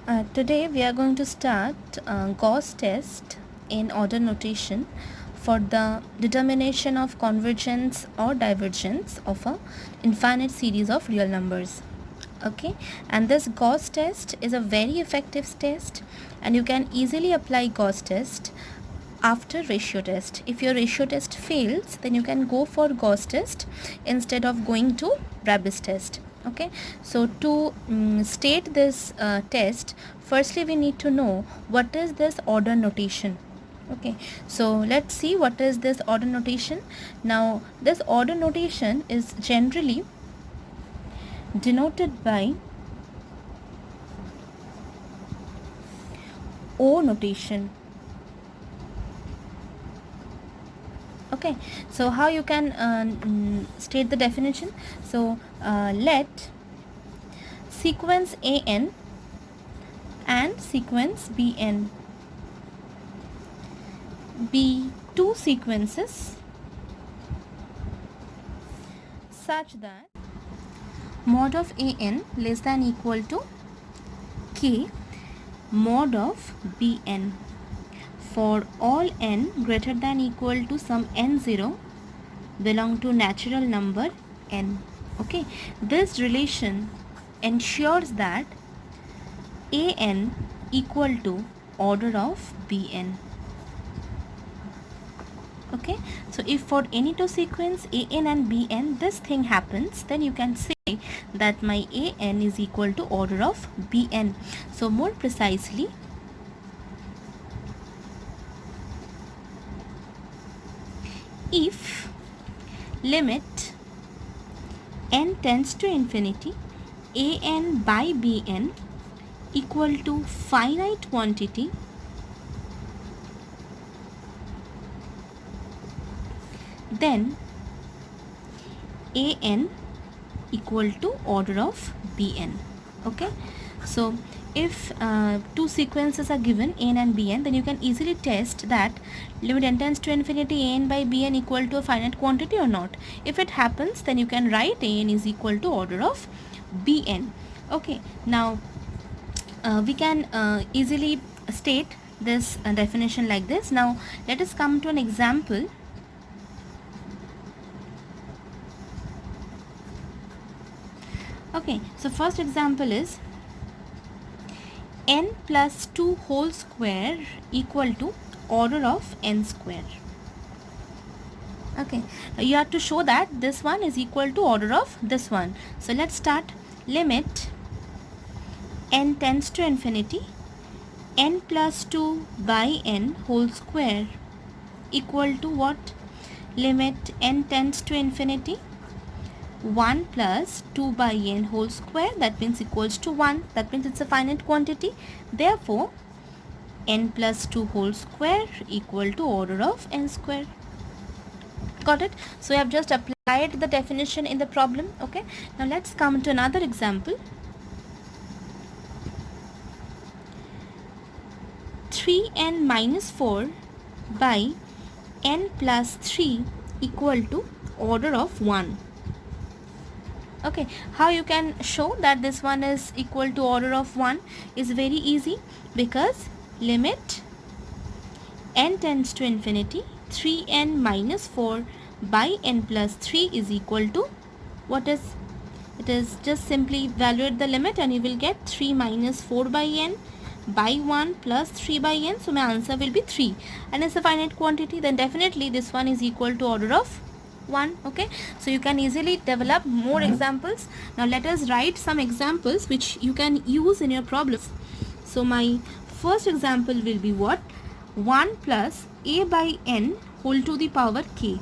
Today we are going to start Gauss test in order notation for the determination of convergence or divergence of a infinite series of real numbers. Okay, and this Gauss test is a very effective test, and you can easily apply Gauss test after ratio test. If your ratio test fails, then you can go for Gauss test instead of going to Rabbis test. Okay, so to state this test, firstly we need to know what is this order notation. Okay, so let's see what is this order notation. Now this order notation is generally denoted by O notation. Okay, so how you can state the definition? So let sequence an and sequence bn be two sequences such that mod of an less than equal to k mod of bn for all n greater than equal to some n0 belong to natural number n. Okay, this relation ensures that an equal to order of bn. Okay, so if for any two sequence an and bn this thing happens, then you can say that my an is equal to order of bn. So more precisely, if limit n tends to infinity, an by bn equal to finite quantity, then an equal to order of bn. Okay, so if two sequences are given an and bn, then you can easily test that limit n tends to infinity an by bn equal to a finite quantity or not. If it happens, then you can write an is equal to order of bn. Okay, now we can easily state this definition like this. Now let us come to an example. Okay, so first example is n plus 2 whole square equal to order of n square. Okay, you have to show that this one is equal to order of this one. So let's start. Limit n tends to infinity, n plus 2 by n whole square equal to what? Limit n tends to infinity, 1 plus 2 by n whole square, that means equals to 1. That means it's a finite quantity. Therefore, n plus 2 whole square equal to order of n square. Got it? So I have just applied the definition in the problem. Okay, now let's come to another example. 3n minus 4 by n plus 3 equal to order of 1. Okay, how you can show that this one is equal to order of 1 is very easy, because limit n tends to infinity, 3n minus 4 by n plus 3 is equal to what is? It is just simply evaluate the limit and you will get 3 minus 4 by n by 1 plus 3 by n. So my answer will be 3, and it's a finite quantity, then definitely this one is equal to order of 1. Okay, so you can easily develop more examples. Now let us write some examples which you can use in your problems. So my first example will be what? 1 plus a by n whole to the power k.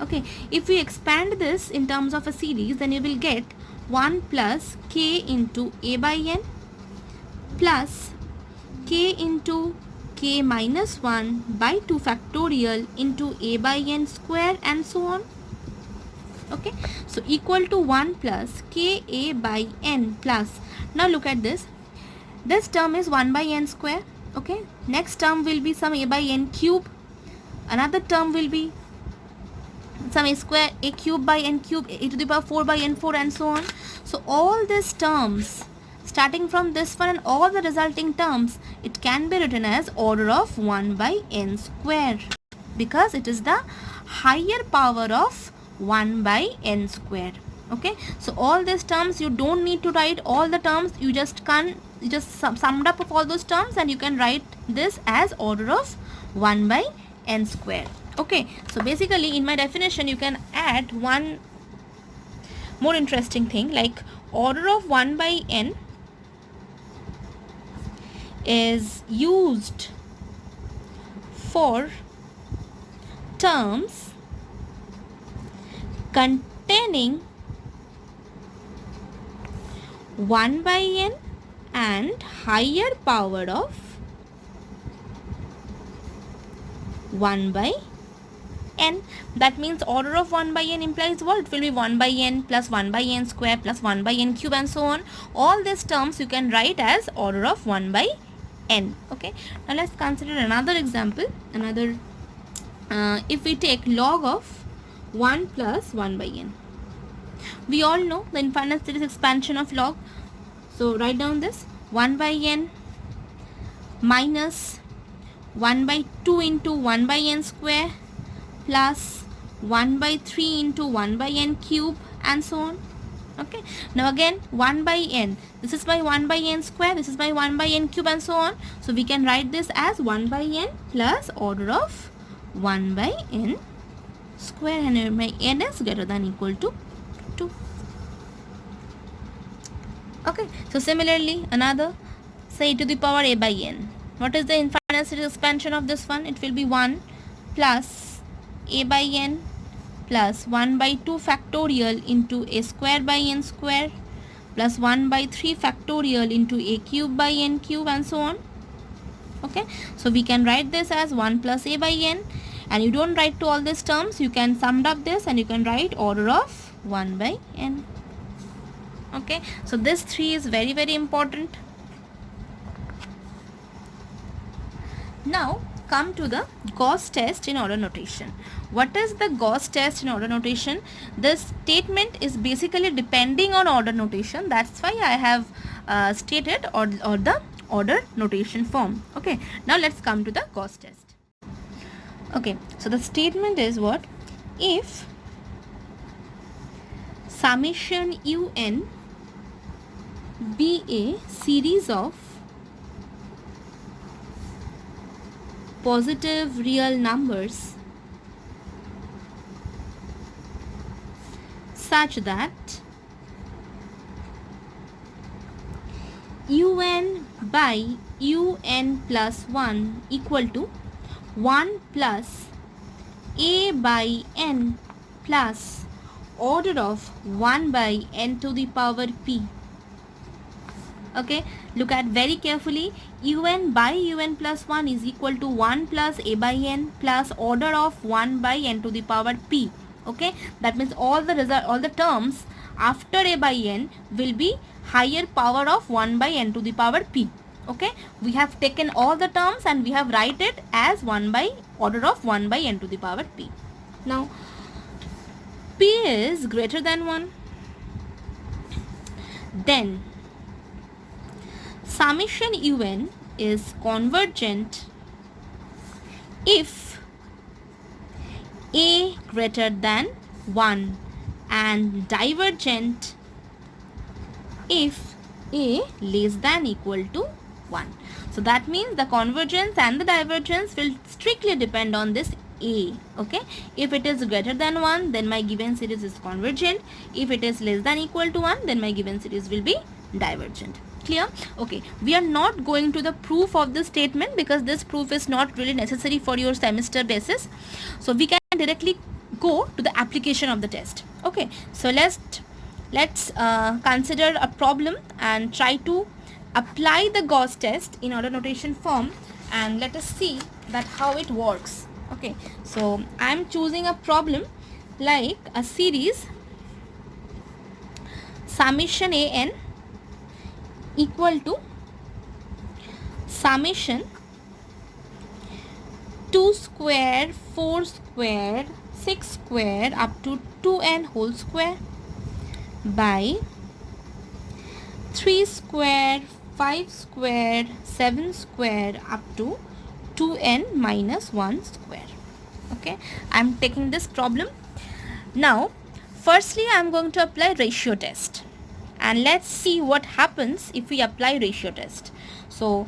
Okay, if we expand this in terms of a series, then you will get 1 plus k into a by n plus k into k minus 1 by 2 factorial into a by n square, and so on. Okay, so equal to 1 plus k a by n plus, now look at this, this term is 1 by n square. Okay, next term will be some a by n cube, another term will be some a square, a cube by n cube, a to the power 4 by n4, and so on. So all these terms starting from this one and all the resulting terms, it can be written as order of 1 by n square, because it is the higher power of 1 by n square. Okay, so all these terms you don't need to write all the terms, you just summed up of all those terms and you can write this as order of 1 by n square. Okay, so basically in my definition you can add one more interesting thing, like order of 1 by n is used for terms containing 1 by n and higher power of 1 by n. That means order of 1 by n implies what? It will be 1 by n plus 1 by n square plus 1 by n cube and so on. All these terms you can write as order of 1 by n. Okay, now let's consider another example. If we take log of 1 plus 1 by n. We all know the infinite series expansion of log. So write down this 1 by n minus 1 by 2 into 1 by n square plus 1 by 3 into 1 by n cube and so on. Okay, now again 1 by n, this is by 1 by n square, this is by 1 by n cube and so on. So we can write this as 1 by n plus order of 1 by n square, and my n is greater than equal to 2. Okay, so similarly another, say e to the power a by n. What is the infinite series expansion of this one? It will be 1 plus a by n plus 1 by 2 factorial into a square by n square plus 1 by 3 factorial into a cube by n cube and so on. Okay, so we can write this as 1 plus a by n, and you don't write to all these terms, you can sum up this and you can write order of 1 by n. Okay, so this 3 is very important. Now come to the Gauss test in order notation. What is the Gauss test in order notation? This statement is basically depending on order notation. That's why I have stated or the order notation form. Okay, now let's come to the Gauss test. Okay, so the statement is what? If summation un be a series of positive real numbers such that un by un plus 1 equal to 1 plus a by n plus order of 1 by n to the power p. Okay, look at very carefully. Un by un plus 1 is equal to 1 plus a by n plus order of 1 by n to the power p. Okay, that means all the terms after a by n will be higher power of 1 by n to the power p. Okay, we have taken all the terms and we have write it as 1 by order of 1 by n to the power p. Now p is greater than 1, then summation un is convergent if a greater than 1 and divergent if a less than equal to 1. So that means the convergence and the divergence will strictly depend on this a. Okay, if it is greater than 1, then my given series is convergent. If it is less than equal to 1, then my given series will be divergent. Clear? Okay, we are not going to the proof of this statement because this proof is not really necessary for your semester basis. So we can directly go to the application of the test. Okay, so let's consider a problem and try to apply the Gauss test in order notation form, and let us see that how it works. Okay, so I am choosing a problem like a series summation an equal to summation 2 square, 4 square, 6 square up to 2n whole square by 3 square, 5 square, 7 square up to 2n minus 1 square. Okay, I'm taking this problem. Now, firstly, I'm going to apply ratio test. And let's see what happens if we apply ratio test. So,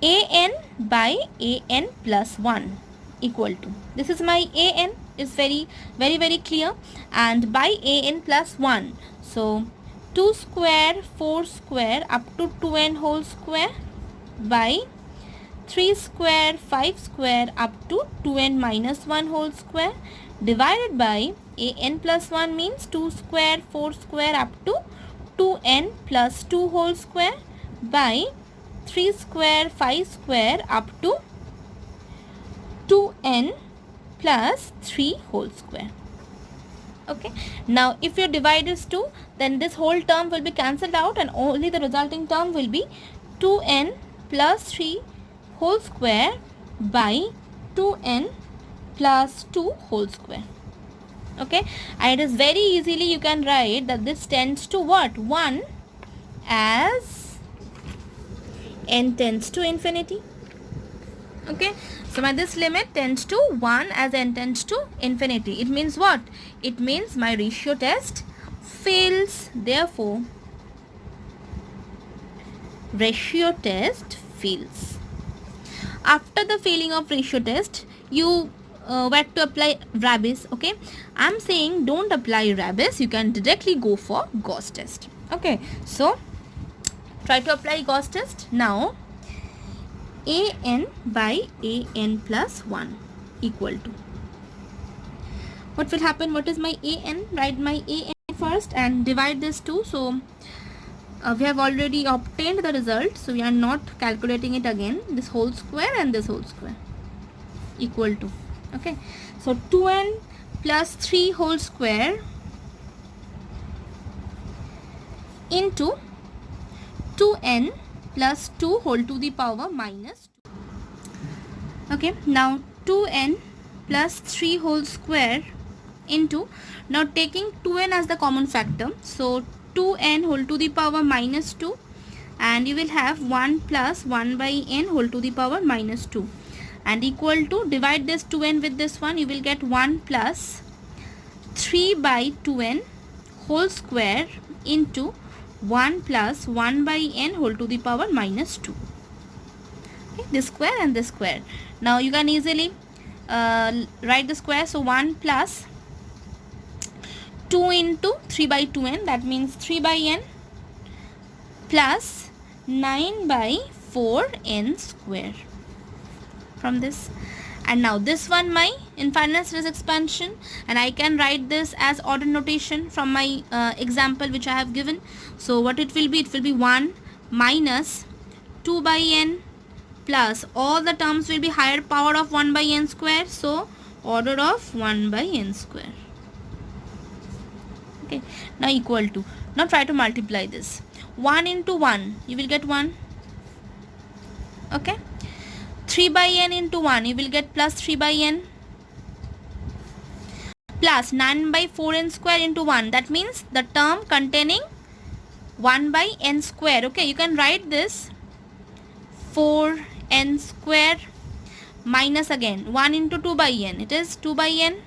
an by an plus 1 equal to, this is my an, is very clear, and by an plus 1, so 2 square 4 square up to 2n whole square by 3 square 5 square up to 2n minus 1 whole square divided by an plus 1 means 2 square 4 square up to 2n plus 2 whole square by 3 square 5 square up to 2n plus 3 whole square. Okay, now if your divide is 2, then this whole term will be cancelled out and only the resulting term will be 2n plus 3 whole square by 2n plus 2 whole square. Okay, and it is very easily you can write that this tends to what? 1 as n tends to infinity. Okay, so my this limit tends to 1 as n tends to infinity. It means what? It means my ratio test fails. Therefore, ratio test fails. After the failing of ratio test, you were to apply Rabi's. Okay, I'm saying don't apply Rabi's. You can directly go for Gauss test. Okay, so try to apply Gauss test. Now, an by an plus 1 equal to, what will happen? What is my an? Write my an first and divide this 2. So we have already obtained the result, so we are not calculating it again. This whole square and this whole square equal to, okay, so 2n plus 3 whole square into 2n plus 2 whole to the power minus 2. Okay, now 2n plus 3 whole square into, now taking 2n as the common factor, so 2n whole to the power minus 2, and you will have 1 plus 1 by n whole to the power minus 2, and equal to, divide this 2n with this one, you will get 1 plus 3 by 2n whole square into 1 plus 1 by n whole to the power minus 2. Okay, this square and this square. Now you can easily write the square, so 1 plus 2 into 3 by 2n, that means 3 by n plus 9 by 4n square from this. And now this one my infinite series expansion, and I can write this as order notation from my example which I have given. So what it will be? It will be 1 minus 2 by n plus all the terms will be higher power of 1 by n square, so order of 1 by n square. Okay, now equal to, now try to multiply this. 1 into 1, you will get 1. Okay, 3 by n into 1, you will get plus 3 by n, plus 9 by 4n square into 1, that means the term containing 1 by n square. Okay, you can write this 4n square minus again 1 into 2 by n, it is 2 by n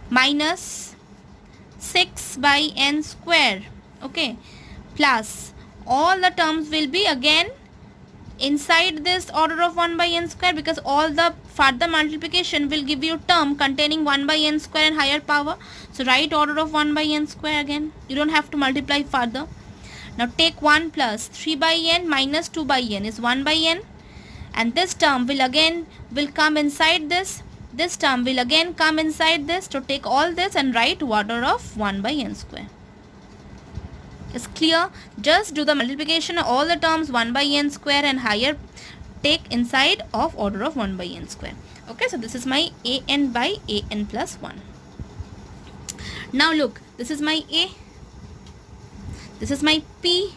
minus 6 by n square. Okay, plus all the terms will be again inside this order of 1 by n square, because all the further multiplication will give you term containing 1 by n square and higher power. So write order of 1 by n square again, you don't have to multiply further. Now take 1 plus 3 by n minus 2 by n is 1 by n, and this term will again come inside this. This term will again come inside this. So take all this and write order of 1 by n square. It's clear? Just do the multiplication of all the terms 1 by n square and higher, take inside of order of 1 by n square. Okay, so this is my an by an plus 1. Now look, this is my a, this is my p,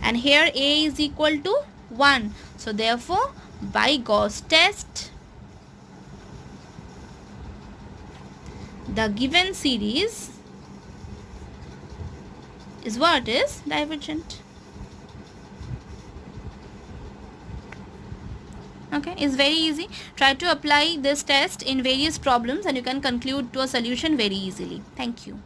and here a is equal to 1. So therefore, by Gauss test, the given series is what is divergent. Okay, it's very easy. Try to apply this test in various problems and you can conclude to a solution very easily. Thank you.